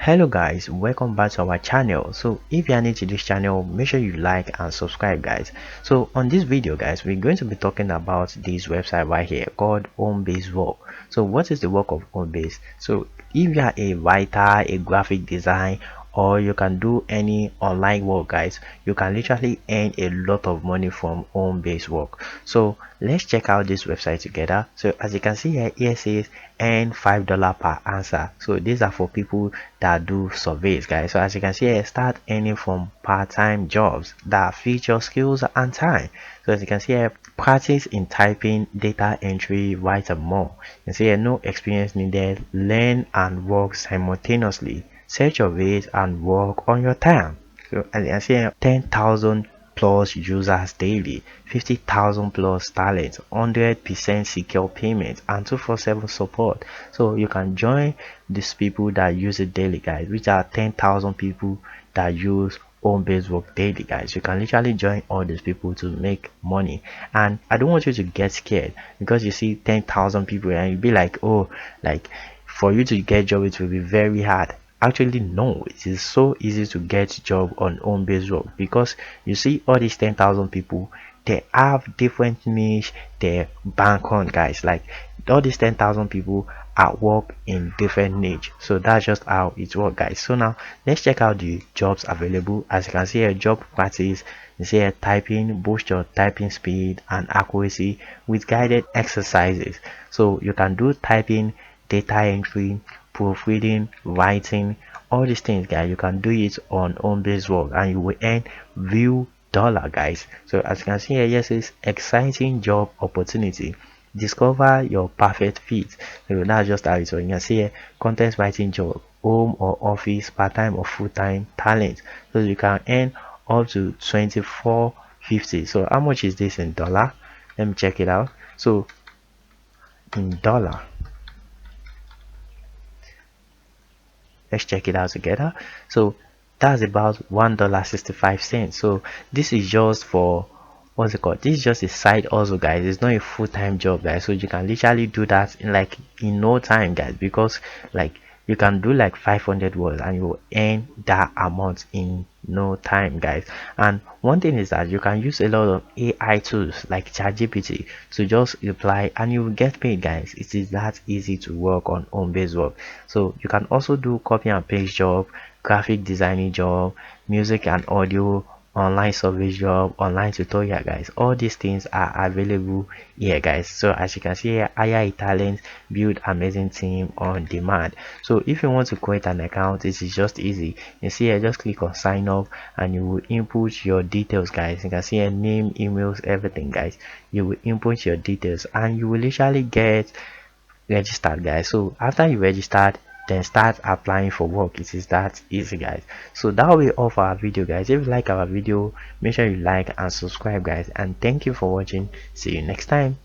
Hello guys, welcome back to our channel. So if you are new to this channel, make sure you like and subscribe guys. So on this video guys, we're going to be talking about this website right here called Homebaseworks. So what is the work of Homebase? So if you are a writer, a graphic design, or you can do any online work guys, you can literally earn a lot of money from Homebaseworks. So let's check out this website together. So as you can see here says earn $5 per answer. So these are for people that do surveys guys. So as you can see here, start earning from part-time jobs that feature skills and time. So as you can see here, practice in typing, data entry, write and more. You can see here, no experience needed, learn and work simultaneously, set your rate and work on your time. So as you can see here, 10,000 plus users daily, 50,000 plus talent, 100% secure payment, and 247 support. So you can join these people that use it daily guys, which are 10,000 people that use Homebaseworks daily guys. You can literally join all these people to make money. And I don't want you to get scared because you see 10,000 people and you'll be like, oh, like for you to get job it will be very hard. Actually no, it is so easy to get job on Homebaseworks because you see all these 10,000 people, they have different niche they bank on guys. Like all these 10,000 people at work in different niche, so that's just how it works guys. So now let's check out the jobs available. As you can see here, job practice, you see here typing, boost your typing speed and accuracy with guided exercises. So you can do typing, data entry, proofreading, writing, all these things guys. You can do it on Homebaseworks and you will earn real dollar guys. So as you can see here, yes, it's exciting job opportunity. Discover your perfect fit. So that's just how it works. You can see here, content writing job, home or office, part-time or full-time, talent. So you can earn up to 24.50. So how much is this in dollar? Let me check it out. So in dollar, let's check it out together. So that's about $1.65. So this is just for, what's it called, this is just a side hustle guys. It's not a full-time job guys, so you can literally do that in like in no time guys, because like you can do like 500 words and you will earn that amount in no time guys. And one thing is that you can use a lot of AI tools like ChatGPT to just reply and you will get paid guys. It is that easy to work on Homebaseworks. So you can also do copy and paste job, graphic designing job, music and audio, online service job, online tutorial guys. All these things are available here guys. So as you can see here, hire a talent, build amazing team on demand. So if you want to create an account, this is just easy. You see here, just click on sign up and you will input your details guys. You can see here, name, emails, everything guys. You will input your details and you will literally get registered guys. So after you registered, then start applying for work. It is that easy guys. So that will be all for our video guys. If you like our video, make sure you like and subscribe guys, and thank you for watching. See you next time.